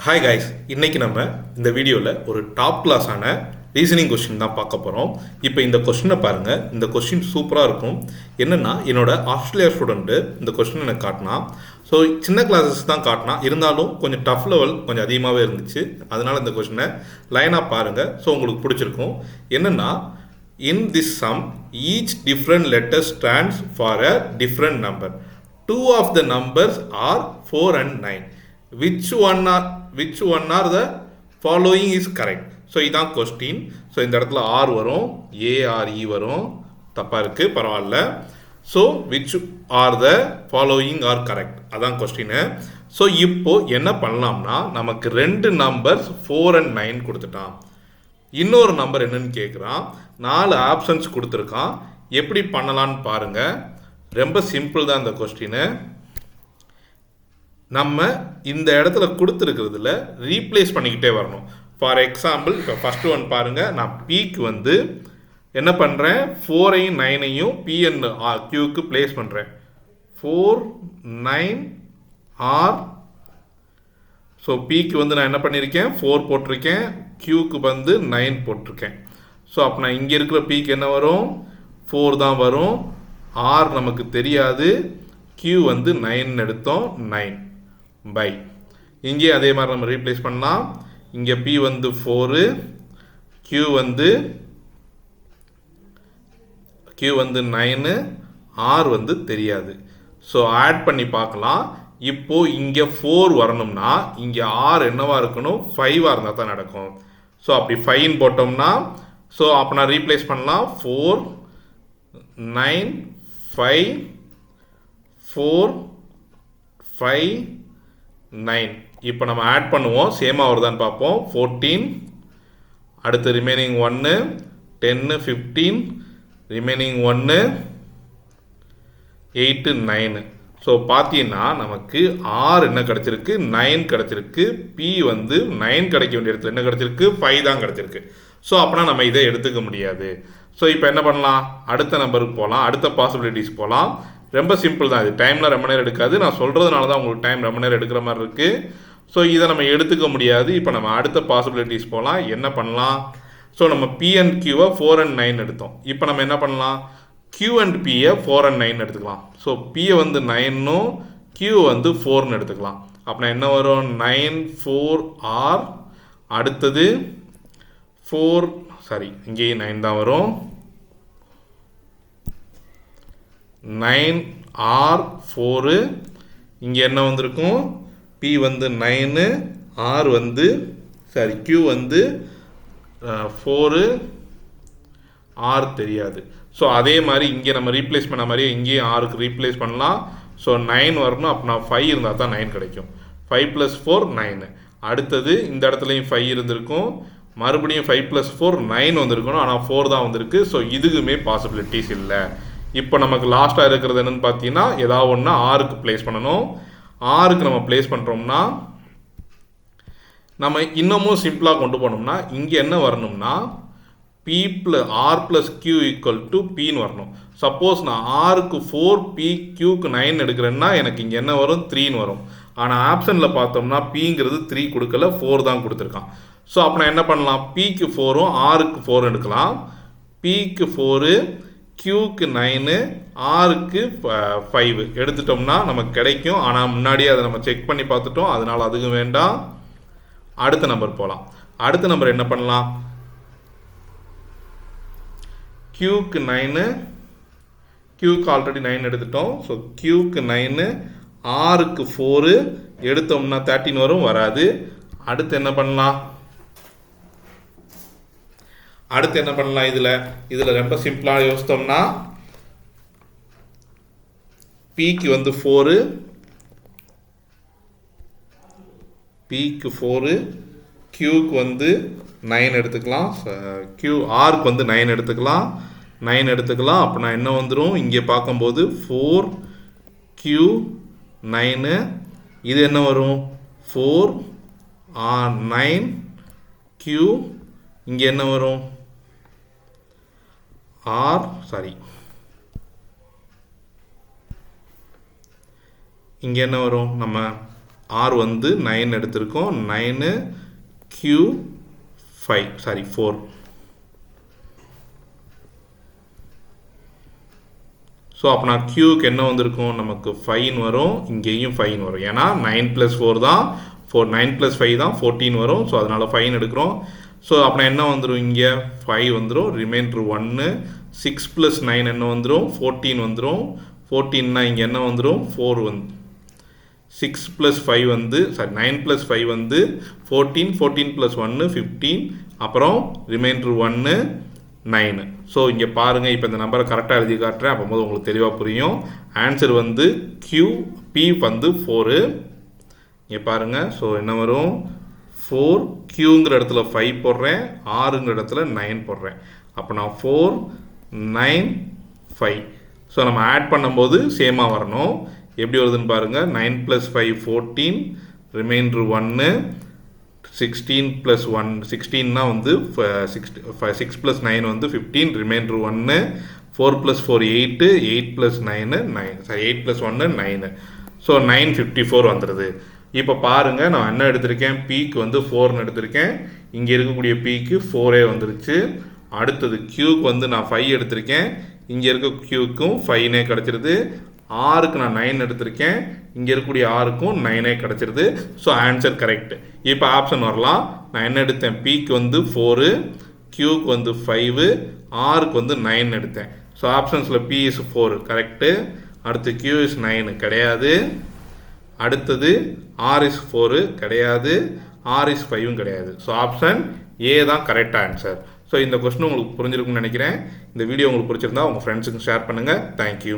Hi guys, இன்றைக்கி நம்ம இந்த வீடியோவில் ஒரு டாப் கிளாஸான ரீசனிங் கொஸ்டின் தான் பார்க்க போகிறோம். இப்போ இந்த கொஸ்டினை பாருங்கள். இந்த கொஸ்டின் சூப்பராக இருக்கும். என்னென்னா, என்னோட ஆஸ்திரேலியா ஸ்டூடெண்ட்டு இந்த கொஸ்டின் எனக்கு காட்டினா. ஸோ சின்ன கிளாஸஸ் தான் காட்டினா, இருந்தாலும் கொஞ்சம் டஃப் லெவல் கொஞ்சம் அதிகமாகவே இருந்துச்சு. அதனால் இந்த கொஸ்டினை லைனாக பாருங்கள். ஸோ உங்களுக்கு பிடிச்சிருக்கும். என்னென்னா, in this sum each different letter stands for a different number. Two of the numbers are 4 and 9. Which one are the following is correct? So இதான் கொஸ்டின். ஸோ இந்த இடத்துல ஆர் வரும், ஏஆர்இ வரும். தப்பாக இருக்குது, பரவாயில்ல. So which are the following are correct, அதான் question. So இப்போ என்ன பண்ணலாம்னா, நமக்கு ரெண்டு நம்பர்ஸ் 4 and 9 கொடுத்துட்டான். இன்னொரு நம்பர் என்னன்னு கேட்குறான். 4 ஆப்ஷன்ஸ் கொடுத்துருக்கான். எப்படி பண்ணலான்னு பாருங்கள். ரொம்ப சிம்பிள் தான் இந்த கொஸ்டின். நம்ம இந்த இடத்துல கொடுத்துருக்கிறதுல ரீப்ளேஸ் பண்ணிக்கிட்டே வரணும். ஃபார் எக்ஸாம்பிள், இப்போ ஃபஸ்ட்டு ஒன் பாருங்கள். நான் பிக்கு வந்து என்ன பண்ணுறேன், 4ஐயும் 9ஐயும் பிஎன் கியூக்கு பிளேஸ் பண்ணுறேன். 4 9 ஆர். ஸோ பிக்கு வந்து நான் என்ன பண்ணியிருக்கேன், 4 போட்டிருக்கேன். கியூக்கு வந்து 9 போட்டிருக்கேன். ஸோ அப்போ நான் இங்கே இருக்கிற பிக்கு என்ன வரும், 4 தான் வரும். ஆர் நமக்கு தெரியாது. கியூ வந்து 9 எடுத்தோம், 9 பை. இங்கே அதே மாதிரி நம்ம ரீப்ளேஸ் பண்ணலாம். இங்கே பி வந்து 4, கியூ வந்து 9, ஆர் வந்து தெரியாது. ஸோ ஆட் பண்ணி பார்க்கலாம். இப்போ இங்கே 4 வரணும்னா இங்கே ஆர் என்னவா இருக்கணும், 5ஆக இருந்தால் தான் நடக்கும். ஸோ அப்படி 5 போட்டோம்னா, ஸோ அப்போ நான் ரீப்ளேஸ் பண்ணலாம். 4 9 5 4 5 9. இப்போ நம்ம ஆட் பண்ணுவோம், சேமாக வருதான்னு பார்ப்போம். 14, அடுத்து ரிமைனிங் 1, 10 15, ரிமைனிங் 1 8 9. ஸோ பார்த்தீங்கன்னா நமக்கு ஆர் என்ன கிடச்சிருக்கு, 9 கிடச்சிருக்கு. பி வந்து 9 கிடைக்க வேண்டிய இடத்துல என்ன கிடச்சிருக்கு, 5 தான் கிடச்சிருக்கு. ஸோ அப்படின்னா நம்ம இதை எடுத்துக்க முடியாது. ஸோ இப்போ என்ன பண்ணலாம், அடுத்த நம்பருக்கு போகலாம், அடுத்த பாசிபிலிட்டிஸ் போகலாம். ரொம்ப சிம்பிள் தான். இது டைமில் ரொம்ப நேரம் எடுக்காது. நான் சொல்கிறதுனால தான் உங்களுக்கு டைம் ரொம்ப நேரம் எடுக்கிற மாதிரி இருக்குது. ஸோ இதை நம்ம எடுத்துக்க முடியாது. இப்போ நம்ம அடுத்த பாசிபிலிட்டிஸ் போகலாம். என்ன பண்ணலாம், ஸோ நம்ம பி அண்ட் கியூவை 4 and 9 எடுத்தோம். இப்போ நம்ம என்ன பண்ணலாம், கியூ அண்ட் பியை 4 and 9 எடுத்துக்கலாம். ஸோ பியை வந்து 9னும் கியூ வந்து 4ன்னு எடுத்துக்கலாம். அப்படின்னா என்ன வரும், 9 4 ஆர். அடுத்தது 4, சாரி இங்கேயும் 9 தான் வரும். 9 ஆர் 4. இங்கே என்ன வந்திருக்கும், பி வந்து 9, ஆர் வந்து சாரி கியூ வந்து 4, ஆர் தெரியாது. ஸோ அதே மாதிரி இங்கே நம்ம ரீப்ளேஸ் பண்ண மாதிரியே இங்கேயும் ஆருக்கு ரீப்ளேஸ் பண்ணலாம். ஸோ 9 வரணும். அப்போ நான் 5 இருந்தால் தான் 9 கிடைக்கும். 5 + 4 9. அடுத்தது இந்த இடத்துலையும் 5 இருந்திருக்கும். மறுபடியும் 5 + 4 9 வந்திருக்கணும். ஆனால் 4 தான் வந்திருக்கு. ஸோ இதுக்குமே பாசிபிலிட்டிஸ் இல்லை. இப்போ நமக்கு லாஸ்ட்டாக இருக்கிறது என்னென்னு பார்த்தீங்கன்னா, ஏதாவது ஒன்று ஆருக்கு பிளேஸ் பண்ணணும். ஆருக்கு நம்ம பிளேஸ் பண்ணுறோம்னா, நம்ம இன்னமும் சிம்பிளாக கொண்டு போனோம்னா இங்கே என்ன வரணும்னா, P R plus Q equal to பின்னு வரணும். சப்போஸ் நான் ஆருக்கு 4 பி கியூக்கு 9 எடுக்கிறேன்னா எனக்கு இங்கே என்ன வரும், 3ன்னு வரும். ஆனால் ஆப்ஷனில் பார்த்தோம்னா பிங்கிறது 3 கொடுக்கல, 4 தான் கொடுத்துருக்கான். ஸோ அப்போ நான் என்ன பண்ணலாம், பிக்கு 4ம் ஆருக்கு 4 எடுக்கலாம். பிக்கு 4, கியூக்கு 9, ஆருக்கு 5 எடுத்துட்டோம்னா நமக்கு கிடைக்கும். ஆனால் முன்னாடியே அதை நம்ம செக் பண்ணி பார்த்துட்டோம், அதனால் அதுவும் வேண்டாம். அடுத்த நம்பர் போகலாம். அடுத்த நம்பர் என்ன பண்ணலாம், கியூக்கு 9, கியூக்கு ஆல்ரெடி 9 எடுத்துட்டோம். ஸோ கியூக்கு 9, ஆருக்கு 4 எடுத்தோம்னா 13 வரும், வராது. அடுத்து என்ன பண்ணலாம், இதில் ரொம்ப சிம்பிளாக யோசித்தோம்னா, பிக்கு வந்து 4, கியூக்கு வந்து 9 எடுத்துக்கலாம். ஆருக்கு வந்து 9 எடுத்துக்கலாம். அப்போ நான் என்ன வந்துடும், இங்கே பார்க்கும்போது 4 கியூ 9. இது என்ன வரும், 4 9 கியூ. இங்கே என்ன வரும், ஆர் சாரி இங்கே என்ன வரும், நம்ம ஆர் வந்து 9 எடுத்திருக்கோம். 9 Q 4. ஸோ அப்போ நான் Qக்கு என்ன வந்திருக்கும், நமக்கு 5 வரும், இங்கேயும் 5 வரும். ஏன்னா 9 + 4 தான் 9 + 5 தான் 14 வரும். ஸோ அதனால் 5 எடுக்கிறோம். ஸோ அப்போ என்ன வந்துடும், இங்கே 5 வந்துடும், ரிமைண்டர் 1. 6 + 9 என்ன வந்துடும், 14 வந்துடும். 14னா இங்கே என்ன வந்துடும், 4 வந்து 6 + 5 வந்து 9 + 5 வந்து 14. 14 + 1 15. அப்புறம் ரிமைண்டர் 1 9. ஸோ இங்கே பாருங்கள், இப்போ இந்த நம்பரை கரெக்டாக எழுதி காட்டுறேன். அப்போது உங்களுக்கு தெளிவாக புரியும். ஆன்சர் வந்து P வந்து 4. இங்கே பாருங்கள். ஸோ என்ன வரும், 4 Qங்கிற இடத்துல 5 போடுறேன், Rங்கிற இடத்துல 9 போடுறேன். அப்போ நான் 4 9 5. ஸோ நம்ம ஆட் பண்ணும்போது சேமாக வரணும். எப்படி வருதுன்னு பாருங்கள். 9 + 5 14, ரிமைண்டர் 1. 16 + 1 16னா வந்து 6 + 9 வந்து 15, ரிமைண்டர் 1. 4 + 4 8, 8 + 9 9, 8 + 1 9. ஸோ 954 வந்துடுது. இப்போ பாருங்கள், நான் என்ன எடுத்திருக்கேன், Pக்கு வந்து 4ன்னு எடுத்திருக்கேன். இங்கே இருக்கக்கூடிய Pக்கு 4 வந்துருச்சு. அடுத்தது Qக்கு வந்து நான் 5 எடுத்திருக்கேன். இங்கே இருக்க Qக்கும் 5 கிடச்சிருது. ஆருக்கு நான் 9 எடுத்திருக்கேன். இங்கே இருக்கக்கூடிய ஆருக்கும் 9 கிடச்சிருது. So answer correct. இப்போ ஆப்ஷன் வரலாம். நான் என்ன எடுத்தேன், Pக்கு வந்து 4, Qக்கு வந்து 5, ஆருக்கு வந்து 9 எடுத்தேன். ஸோ ஆப்ஷன்ஸில் P is 4 கரெக்டு. அடுத்து Q is 9 கிடையாது. அடுத்தது R is 4 கிடையாது. R is 5 கிடையாது. ஸோ ஆப்ஷன் ஏ தான் கரெக்ட் ஆன்சர். ஸோ இந்த கொஸ்டின் உங்களுக்கு புரிஞ்சிருக்கும்னு நினைக்கிறேன். இந்த வீடியோ உங்களுக்கு பிடிச்சிருந்தா உங்கள் ஃப்ரெண்ட்ஸுக்கு ஷேர் பண்ணுங்கள். தேங்க்யூ.